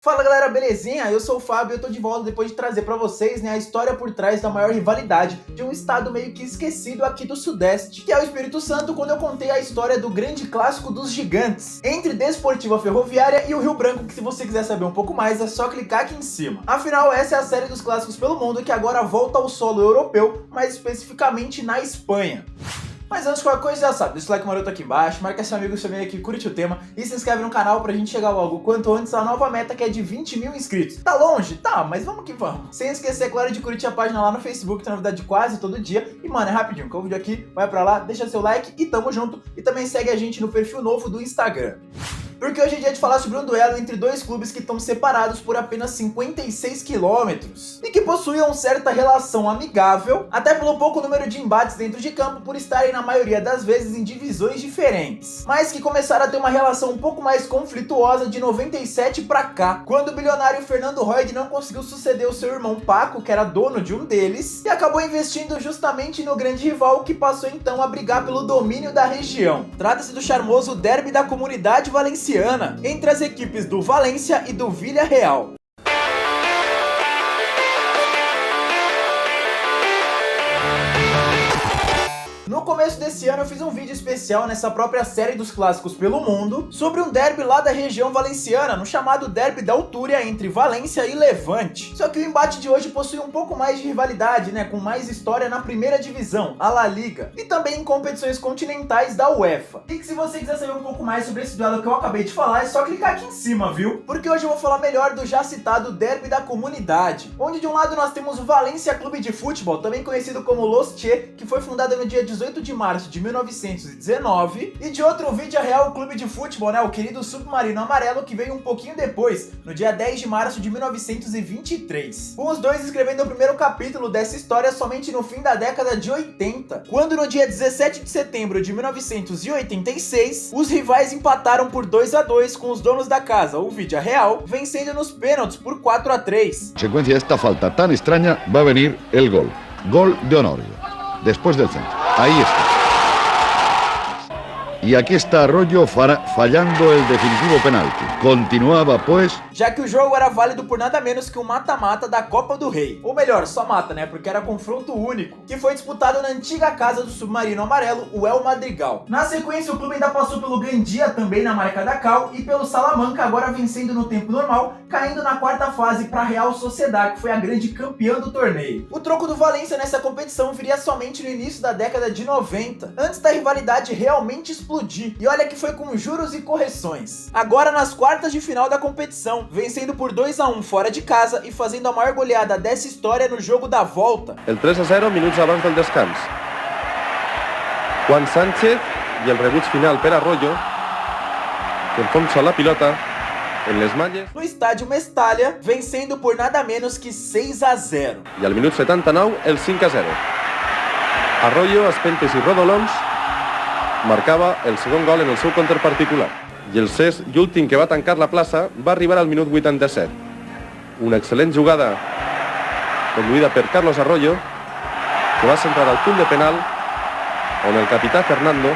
Fala galera, belezinha? Eu sou o Fábio e eu tô de volta depois de trazer pra vocês, a história por trás da maior rivalidade de um estado meio que esquecido aqui do Sudeste, que é o Espírito Santo, quando eu contei a história do grande clássico dos gigantes, entre Desportiva Ferroviária e o Rio Branco, que se você quiser saber um pouco mais é só clicar aqui em cima. Afinal, essa é a série dos clássicos pelo mundo que agora volta ao solo europeu, mais especificamente na Espanha. Mas antes de qualquer coisa, já sabe, deixa o like maroto aqui embaixo, marca seu amigo, seu meio aqui, curte o tema e se inscreve no canal pra gente chegar logo o quanto antes à nova meta que é de 20 mil inscritos. Tá longe? Tá, mas vamos que vamos. Sem esquecer, claro, de curtir a página lá no Facebook, tem novidade quase todo dia. E mano, é rapidinho, que o vídeo aqui, vai pra lá, deixa seu like e tamo junto. E também segue a gente no perfil novo do Instagram. Porque hoje é dia de falar sobre um duelo entre dois clubes que estão separados por apenas 56 quilômetros e que possuem uma certa relação amigável, até pelo pouco número de embates dentro de campo por estarem na maioria das vezes em divisões diferentes, mas que começaram a ter uma relação um pouco mais conflituosa de 97 pra cá, quando o bilionário Fernando Roig não conseguiu suceder o seu irmão Paco, que era dono de um deles, e acabou investindo justamente no grande rival que passou então a brigar pelo domínio da região. Trata-se do charmoso derby da comunidade valenciana entre as equipes do Valência e do Villarreal. No começo desse ano eu fiz um vídeo especial nessa própria série dos clássicos pelo mundo sobre um derby lá da região valenciana, no chamado derby da Altúria entre Valência e Levante. Só que o embate de hoje possui um pouco mais de rivalidade, com mais história na primeira divisão, a La Liga, e também em competições continentais da UEFA. E que se você quiser saber um pouco mais sobre esse duelo que eu acabei de falar, é só clicar aqui em cima, viu? Porque hoje eu vou falar melhor do já citado derby da comunidade, onde de um lado nós temos o Valência Clube de Futebol, também conhecido como Los Che, que foi fundado no dia 18 de março de 1919, e de outro, o Villarreal Clube de Futebol, o querido Submarino Amarelo, que veio um pouquinho depois, no dia 10 de março de 1923. Com os dois escrevendo o primeiro capítulo dessa história somente no fim da década de 80, quando no dia 17 de setembro de 1986, os rivais empataram por 2-2 com os donos da casa, o Villarreal, vencendo nos pênaltis por 4-3. Secuencia esta falta tan extraña, va a venir el gol. Gol de Honorio. Después del centro. Ahí está. Y aquí está Arroyo fallando el definitivo penalti. Continuaba, pues... Já que o jogo era válido por nada menos que um mata-mata da Copa do Rei. Ou melhor, só mata, porque era confronto único, que foi disputado na antiga casa do Submarino Amarelo, o El Madrigal. Na sequência, o clube ainda passou pelo Gandia, também na marca da Cal, e pelo Salamanca, agora vencendo no tempo normal, caindo na quarta fase para a Real Sociedad, que foi a grande campeã do torneio. O troco do Valência nessa competição viria somente no início da década de 90, antes da rivalidade realmente explodir. E olha que foi com juros e correções. Agora nas quartas de final da competição, vencendo por 2-1 fora de casa e fazendo a maior goleada dessa história no jogo da volta. El 3-0 minuts abans del descans. Juan Sánchez i el rebuig final per Arroyo, que enfonsa la pilota en les malles. No estádio Mestalla, vencendo por nada menos que 6-0. I al minut 79, el 5-0. Arroyo, Aspentes i Rodolons marcava el segon gol en el seu compte particular. I el sexт i últim que va tancar la plaça va arribar al minut 87. Una excel·lent jugada conduïda per Carlos Arroyo, que va centrar al punt de penal, on el capità Fernando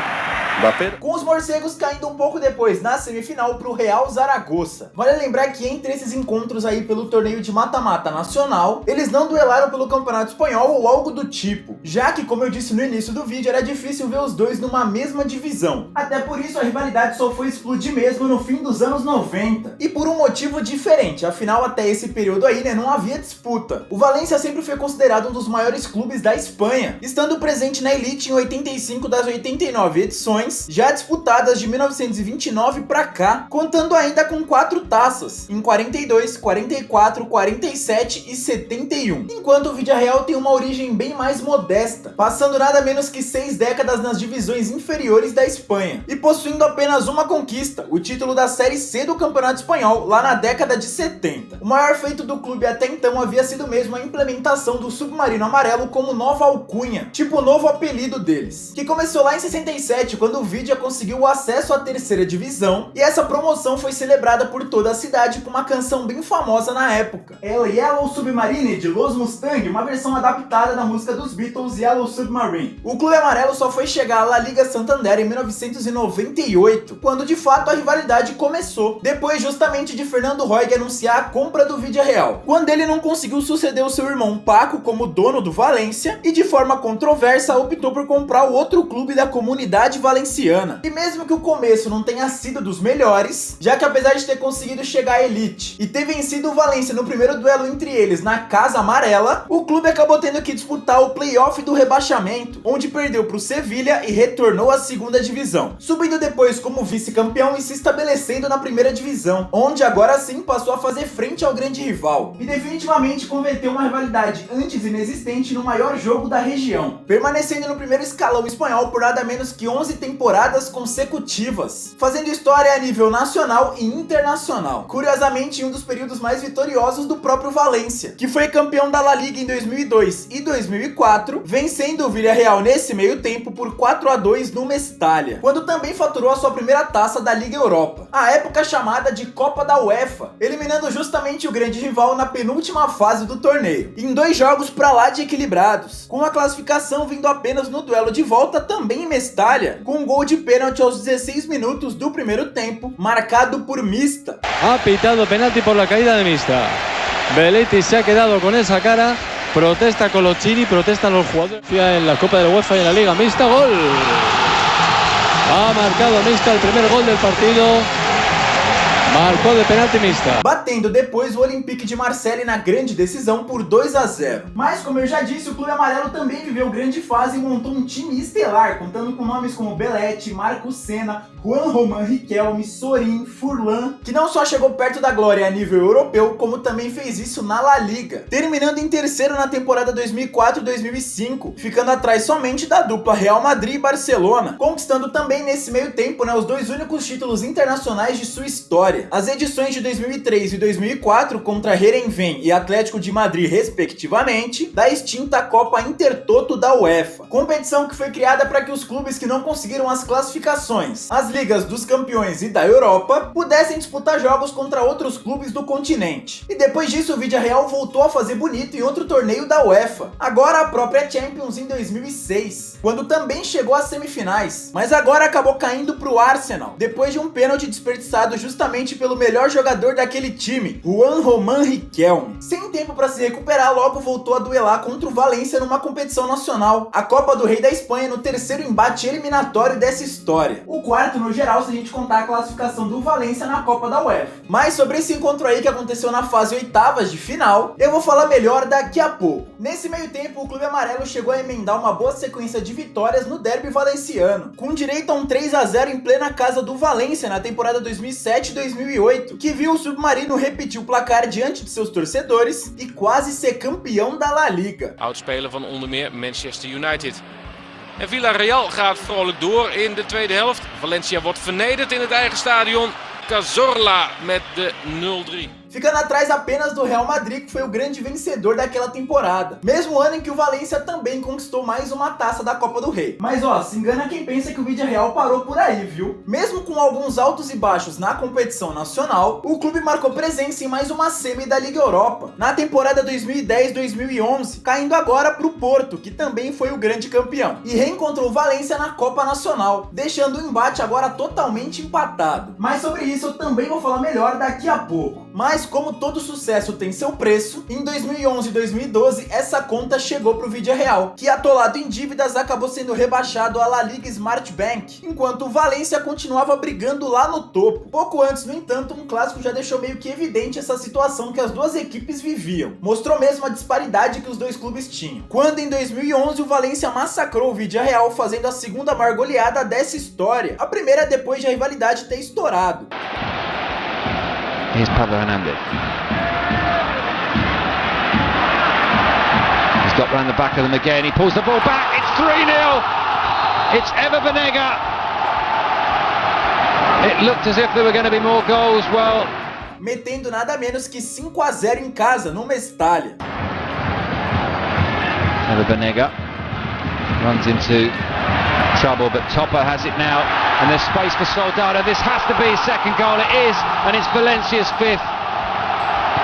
va fer... Com os morcegos caindo um pouco depois na semifinal para o Real Zaragoza. Vale lembrar que entre esses encontros aí pelo torneio de mata-mata nacional, eles não duelaram pelo Campeonato Espanhol ou algo do tipo, já que, como eu disse no início do vídeo, era difícil ver os dois numa mesma divisão. Até por isso a rivalidade só foi explodir mesmo no fim dos anos 90. E por um motivo diferente, afinal até esse período aí, não havia disputa. O Valência sempre foi considerado um dos maiores clubes da Espanha, estando presente na elite em 85 das 89 edições, já disputadas de 1929 para cá, contando ainda com 4 taças, em 42, 44, 47 e 71. Enquanto o Villarreal tem uma origem bem mais modesta, passando nada menos que 6 décadas nas divisões inferiores da Espanha, e possuindo apenas uma conquista, o título da Série C do Campeonato Espanhol, lá na década de 70. O maior feito do clube até então havia sido mesmo a implementação do Submarino Amarelo como nova alcunha, tipo o novo apelido deles, que começou lá em 67, quando quando o Vidia conseguiu o acesso à terceira divisão, e essa promoção foi celebrada por toda a cidade com uma canção bem famosa na época, El Yellow Submarine de Los Mustang, uma versão adaptada da música dos Beatles Yellow Submarine. O clube amarelo só foi chegar à La Liga Santander em 1998, quando de fato a rivalidade começou, depois justamente de Fernando Roig anunciar a compra do Vidia Real, quando ele não conseguiu suceder o seu irmão Paco como dono do Valência e de forma controversa optou por comprar o outro clube da comunidade valenciana. E mesmo que o começo não tenha sido dos melhores, já que apesar de ter conseguido chegar à elite e ter vencido o Valência no primeiro duelo entre eles na Casa Amarela, o clube acabou tendo que disputar o playoff do rebaixamento, onde perdeu para o Sevilha e retornou à segunda divisão, subindo depois como vice-campeão e se estabelecendo na primeira divisão, onde agora sim passou a fazer frente ao grande rival e definitivamente converteu uma rivalidade antes inexistente no maior jogo da região, permanecendo no primeiro escalão espanhol por nada menos que 11 temporadas consecutivas, fazendo história a nível nacional e internacional. Curiosamente, em um dos períodos mais vitoriosos do próprio Valência, que foi campeão da La Liga em 2002 e 2004, vencendo o Villarreal nesse meio tempo por 4-2 no Mestalla, quando também faturou a sua primeira taça da Liga Europa, a época chamada de Copa da UEFA, eliminando justamente o grande rival na penúltima fase do torneio, em 2 jogos pra lá de equilibrados, com a classificação vindo apenas no duelo de volta também em Mestalla, com um gol de pênalti aos 16 minutos do primeiro tempo, marcado por Mista. Ha pitado penalti por la caída de Mista. Belletti se ha quedado con esa cara, protesta Coloccini, protestan los jugadores. En la Copa de la UEFA y en la Liga Mista, gol. Ha marcado Mista el primer gol del partido. Marcou de penalti Mista, batendo depois o Olympique de Marseille na grande decisão por 2-0. Mas como eu já disse, o clube amarelo também viveu grande fase e montou um time estelar, contando com nomes como Belletti, Marco Senna, Juan Román Riquelme, Sorin, Furlan, que não só chegou perto da glória a nível europeu, como também fez isso na La Liga, terminando em terceiro na temporada 2004-2005, ficando atrás somente da dupla Real Madrid e Barcelona, conquistando também nesse meio tempo, os 2 únicos títulos internacionais de sua história. As edições de 2003 e 2004 contra Heerenveen e Atlético de Madrid, respectivamente, da extinta Copa Intertoto da UEFA, competição que foi criada para que os clubes que não conseguiram as classificações, as ligas dos campeões e da Europa, pudessem disputar jogos contra outros clubes do continente. E depois disso o Villarreal voltou a fazer bonito em outro torneio da UEFA, agora a própria Champions em 2006, quando também chegou às semifinais, mas agora acabou caindo para o Arsenal, depois de um pênalti desperdiçado justamente pelo melhor jogador daquele time, Juan Román Riquelme. Sem tempo para se recuperar, logo voltou a duelar contra o Valência numa competição nacional, a Copa do Rei da Espanha, no terceiro embate eliminatório dessa história. O quarto no geral, se a gente contar a classificação do Valência na Copa da UEFA. Mas sobre esse encontro aí que aconteceu na fase oitavas de final, eu vou falar melhor daqui a pouco. Nesse meio tempo, o clube amarelo chegou a emendar uma boa sequência de vitórias no derby valenciano, com direito a um 3-0 em plena casa do Valência na temporada 2007-2008, que viu o Submarino repetir o placar diante de seus torcedores e quase ser campeão da La Liga. Oudspeler van onder meer Manchester United. En Villarreal gaat vrolijk door in de tweede helft. Valencia wordt vernederd in het eigen stadion. Cazorla met de 0-3. Ficando atrás apenas do Real Madrid, que foi o grande vencedor daquela temporada. Mesmo ano em que o Valência também conquistou mais uma taça da Copa do Rei. Mas ó, se engana quem pensa que o Villarreal parou por aí, viu? Mesmo com alguns altos e baixos na competição nacional, o clube marcou presença em mais uma semi da Liga Europa, na temporada 2010-2011, caindo agora para o Porto, que também foi o grande campeão, e reencontrou o Valência na Copa Nacional, deixando o embate agora totalmente empatado. Mas sobre isso eu também vou falar melhor daqui a pouco. Mas como todo sucesso tem seu preço, em 2011 e 2012 essa conta chegou pro Villarreal, que atolado em dívidas acabou sendo rebaixado à La Liga Smart Bank, enquanto o Valência continuava brigando lá no topo. Pouco antes, no entanto, um clássico já deixou meio que evidente essa situação que as duas equipes viviam. Mostrou mesmo a disparidade que os dois clubes tinham, quando em 2011 o Valência massacrou o Villarreal, fazendo a segunda maior goleada dessa história, a primeira depois de a rivalidade ter estourado. Here's Pablo Hernandez. He's got round the back of them again. He pulls the ball back. It's 3-0. It's Ever Banega. It looked as if there were going to be more goals. Well, metendo nada menos que 5-0 em casa, no Mestalla. Ever Banega runs into trouble, but Topper has it now, and there's space for Soldado. This has to be his second goal. It is, and it's Valencia's fifth.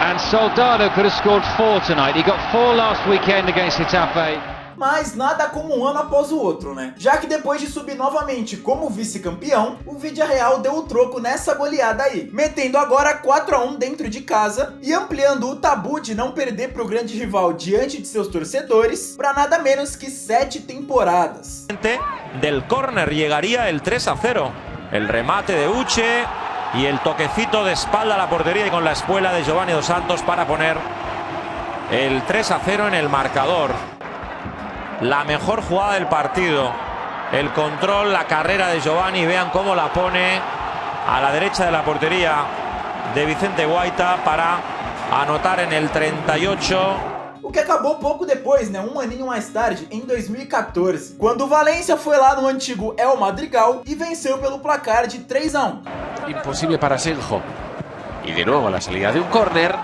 And Soldado could have scored 4 tonight. He got 4 last weekend against Getafe. Mas nada como um ano após o outro, né? Já que depois de subir novamente como vice-campeão, o Villarreal deu o troco nessa goleada aí, metendo agora 4-1 dentro de casa e ampliando o tabu de não perder pro grande rival diante de seus torcedores para nada menos que 7 temporadas. Del córner llegaría el 3-0. El remate de Uche y el toquecito de espalda a la portería y con la espuela de Giovanni Dos Santos para poner el 3-0 en el marcador. La mejor jugada del partido, el control, la carrera de Giovanni, vean cómo la pone a la derecha de la portería de Vicente Guaita para anotar en el 38. O que acabou pouco depois, né, um aninho mais tarde, em 2014, quando o Valencia foi lá no antigo El Madrigal e venceu pelo placar de 3-1. Imposible para Senjo. Y de nuevo la salida de un córner.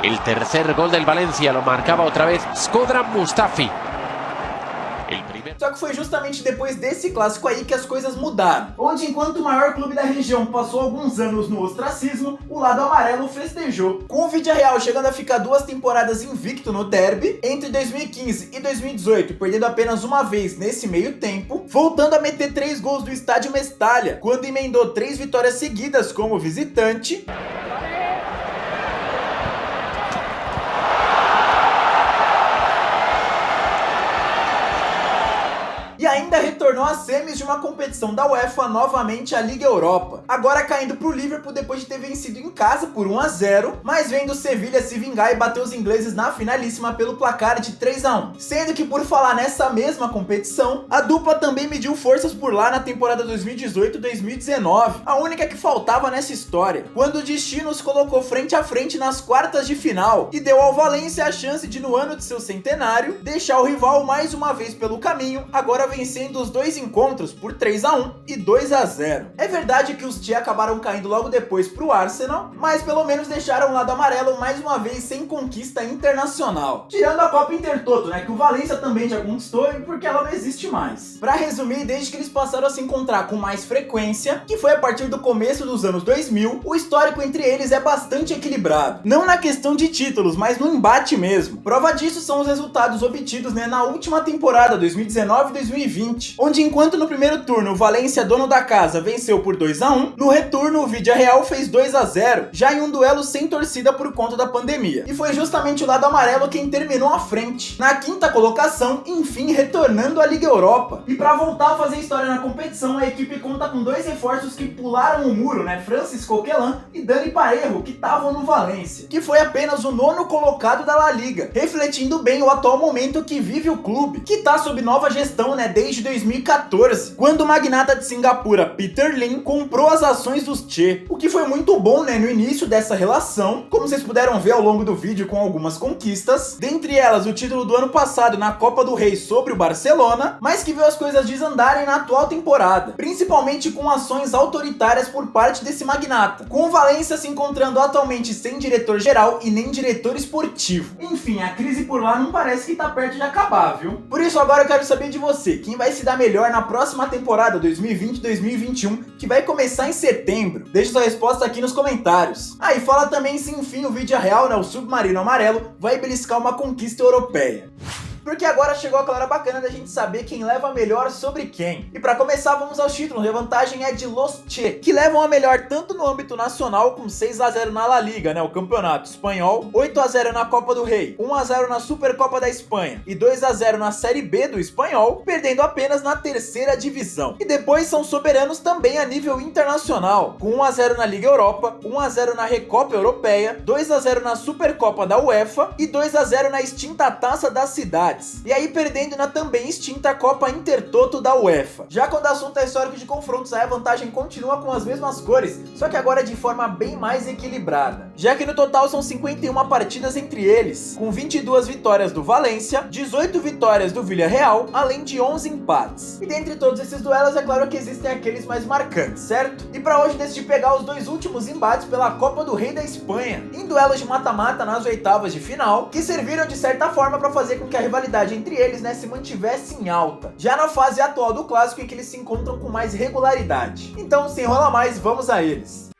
El tercer gol del Valencia lo marcaba otra vez Shkodran Mustafi. Só que foi justamente depois desse clássico aí que as coisas mudaram. Onde enquanto o maior clube da região passou alguns anos no ostracismo, o lado amarelo festejou. Com o Villarreal chegando a ficar 2 temporadas invicto no derby, entre 2015 e 2018, perdendo apenas uma vez nesse meio tempo, voltando a meter 3 gols do estádio Mestalla, quando emendou 3 vitórias seguidas como visitante. E ainda retornou às semis de uma competição da UEFA novamente à Liga Europa. Agora caindo pro Liverpool depois de ter vencido em casa por 1-0, mas vendo o Sevilha se vingar e bater os ingleses na finalíssima pelo placar de 3-1. Sendo que por falar nessa mesma competição, a dupla também mediu forças por lá na temporada 2018-2019, a única que faltava nessa história, quando o destino os colocou frente a frente nas quartas de final e deu ao Valencia a chance de, no ano de seu centenário, deixar o rival mais uma vez pelo caminho, agora vencendo os 2 encontros por 3-1 e 2-0. É verdade que os Tia acabaram caindo logo depois pro Arsenal, mas pelo menos deixaram o lado amarelo mais uma vez sem conquista internacional. Tirando a Copa Intertoto, né, que o Valencia também já conquistou e porque ela não existe mais. Pra resumir, desde que eles passaram a se encontrar com mais frequência, que foi a partir do começo dos anos 2000, o histórico entre eles é bastante equilibrado. Não na questão de títulos, mas no embate mesmo. Prova disso são os resultados obtidos, né, na última temporada, 2019-2020, onde enquanto no primeiro turno o Valencia, dono da casa, venceu por 2-1, no retorno o Villarreal fez 2-0, já em um duelo sem torcida por conta da pandemia. E foi justamente o lado amarelo quem terminou à frente, na 5ª colocação, enfim retornando à Liga Europa. E para voltar a fazer história na competição, a equipe conta com 2 reforços que pularam o muro, né, Francis Coquelin e Dani Parejo, que estavam no Valencia, que foi apenas o 9º colocado da La Liga, refletindo bem o atual momento que vive o clube, que tá sob nova gestão, né, desde 2014, quando o magnata de Singapura Peter Lim comprou as ações dos Che, o que foi muito bom, né, no início dessa relação, como vocês puderam ver ao longo do vídeo com algumas conquistas, dentre elas o título do ano passado na Copa do Rei sobre o Barcelona, mas que viu as coisas desandarem na atual temporada, principalmente com ações autoritárias por parte desse magnata, com o Valencia se encontrando atualmente sem diretor-geral e nem diretor esportivo. Enfim, a crise por lá não parece que tá perto de acabar, viu? Por isso agora eu quero saber de você, quem vai se dar melhor na próxima temporada 2020-2021, que vai começar em setembro? Deixa sua resposta aqui nos comentários. Ah, e fala também se enfim o Villarreal, né, o submarino amarelo, vai beliscar uma conquista europeia. Porque agora chegou aquela hora bacana da gente saber quem leva a melhor sobre quem. E para começar, vamos aos títulos. A vantagem é de Los Che, que levam a melhor tanto no âmbito nacional, com 6-0 na La Liga, né, o campeonato espanhol, 8-0 na Copa do Rei, 1-0 na Supercopa da Espanha e 2-0 na Série B do espanhol, perdendo apenas na 3ª divisão. E depois são soberanos também a nível internacional, com 1-0 na Liga Europa, 1-0 na Recopa Europeia, 2-0 na Supercopa da UEFA e 2-0 na extinta Taça das Cidades. E aí perdendo na também extinta Copa Intertoto da UEFA. Já quando o assunto é histórico de confrontos, aí a vantagem continua com as mesmas cores, só que agora de forma bem mais equilibrada. Já que no total são 51 partidas entre eles, com 22 vitórias do Valencia, 18 vitórias do Villarreal, além de 11 empates. E dentre todos esses duelos, é claro que existem aqueles mais marcantes, certo? E para hoje decidi pegar os 2 últimos embates pela Copa do Rei da Espanha, em duelos de mata-mata nas 8avas de final, que serviram de certa forma para fazer com que a rivalidade rivalidade entre eles, né, se mantivesse em alta, já na fase atual do clássico em que eles se encontram com mais regularidade. Então, sem enrolar mais, vamos a eles.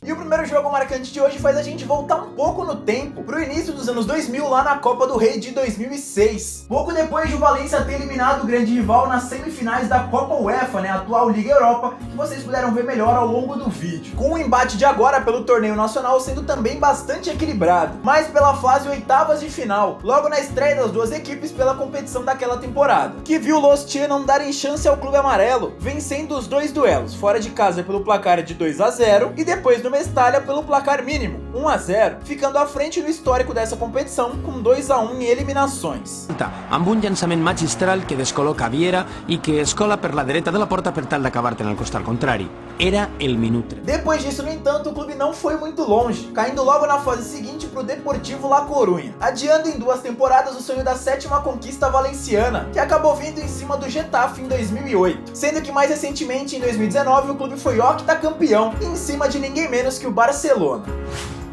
E o primeiro jogo marcante de hoje faz a gente voltar um pouco no tempo, pro início dos anos 2000, lá na Copa do Rei de 2006. Pouco depois de o Valência ter eliminado o grande rival nas semifinais da Copa UEFA, né, a atual Liga Europa, que vocês puderam ver melhor ao longo do vídeo. Com o embate de agora pelo torneio nacional sendo também bastante equilibrado, mas pela fase oitavas de final, logo na estreia das duas equipes pela competição daquela temporada, que viu Los Tia não darem chance ao Clube Amarelo, vencendo os dois duelos, fora de casa pelo placar de 2-0 e depois no Mestalla pelo placar mínimo, 1-0, ficando à frente no histórico dessa competição com 2-1 em eliminações. Amb un llançament magistral que descol·loca Viera i que escola per la dreta de la porta per tal d'acabar-te en el costat contrari. Era el minut 3. Depois disso, no entanto, o clube não foi muito longe, caindo logo na fase seguinte para o Deportivo La Coruña, adiando em 2 temporadas o sonho da 7ª conquista valenciana, que acabou vindo em cima do Getafe em 2008, sendo que mais recentemente, em 2019, o clube foi octacampeão, em cima de ninguém menos que o Barcelona.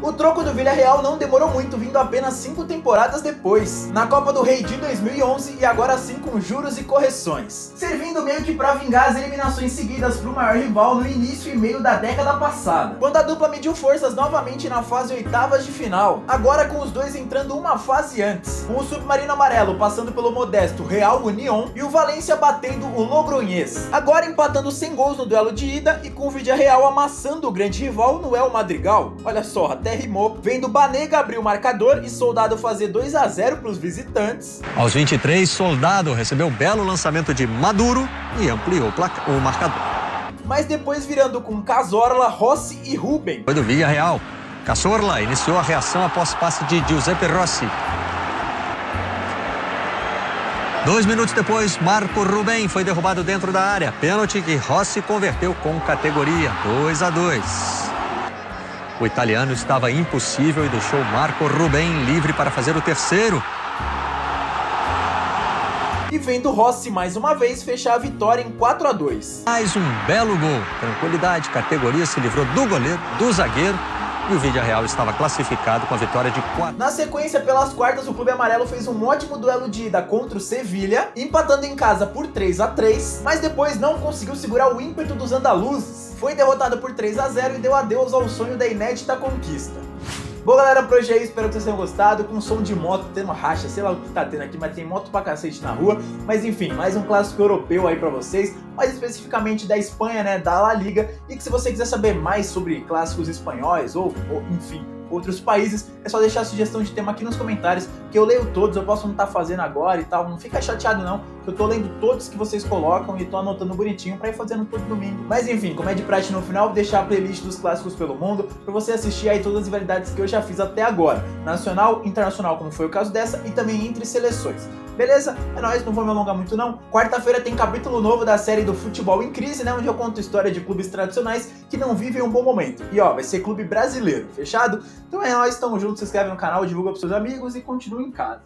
O troco do Villarreal não demorou muito, vindo apenas 5 temporadas depois, na Copa do Rei de 2011 e agora sim com juros e correções, servindo meio que para vingar as eliminações seguidas para o maior rival no início e meio da década passada, quando a dupla mediu forças novamente na fase oitavas de final, agora com os dois entrando uma fase antes, com o Submarino Amarelo passando pelo modesto Real Unión e o Valência batendo o Logroñés, agora empatando sem gols no duelo de ida e com o Villarreal amassando o grande rival no El Madrigal. Olha só, até rimou, vendo Banega abrir o marcador e Soldado fazer 2-0 para os visitantes. Aos 23, Soldado recebeu belo lançamento de Maduro e ampliou o marcador. Mas depois virando com Cazorla, Rossi e Ruben. Foi do Villarreal. Cazorla iniciou a reação após passe de Giuseppe Rossi. 2 minutos depois, Marco Ruben foi derrubado dentro da área. Pênalti que Rossi converteu com categoria, 2-2. O italiano estava impossível e deixou Marco Ruben livre para fazer o terceiro. E vendo Rossi mais uma vez fechar a vitória em 4-2. Mais um belo gol. Tranquilidade, categoria se livrou do goleiro, do zagueiro. E o Villarreal estava classificado com a vitória de 4. Na sequência, pelas quartas, o Clube Amarelo fez um ótimo duelo de ida contra o Sevilha, empatando em casa por 3-3, mas depois não conseguiu segurar o ímpeto dos andaluzes. Foi derrotado por 3-0 e deu adeus ao sonho da inédita conquista. Bom, galera, por hoje é isso, espero que vocês tenham gostado, com som de moto, tendo racha, sei lá o que tá tendo aqui, mas tem moto pra cacete na rua, mas enfim, mais um clássico europeu aí pra vocês, mais especificamente da Espanha, né, da La Liga, e que se você quiser saber mais sobre clássicos espanhóis, ou enfim, outros países, é só deixar a sugestão de tema aqui nos comentários, que eu leio todos, eu posso não estar fazendo agora e tal, não fica chateado não, que eu tô lendo todos que vocês colocam e tô anotando bonitinho pra ir fazendo todo domingo. Mas enfim, como é de praxe no final, vou deixar a playlist dos clássicos pelo mundo, pra você assistir aí todas as rivalidades que eu já fiz até agora, nacional, internacional, como foi o caso dessa, e também entre seleções. Beleza? É nóis, não vou me alongar muito não. Quarta-feira tem capítulo novo da série do Futebol em Crise, né? Onde eu conto história de clubes tradicionais que não vivem um bom momento. E ó, vai ser clube brasileiro, fechado? Então é nóis, tamo junto, se inscreve no canal, divulga pros seus amigos e continua em casa.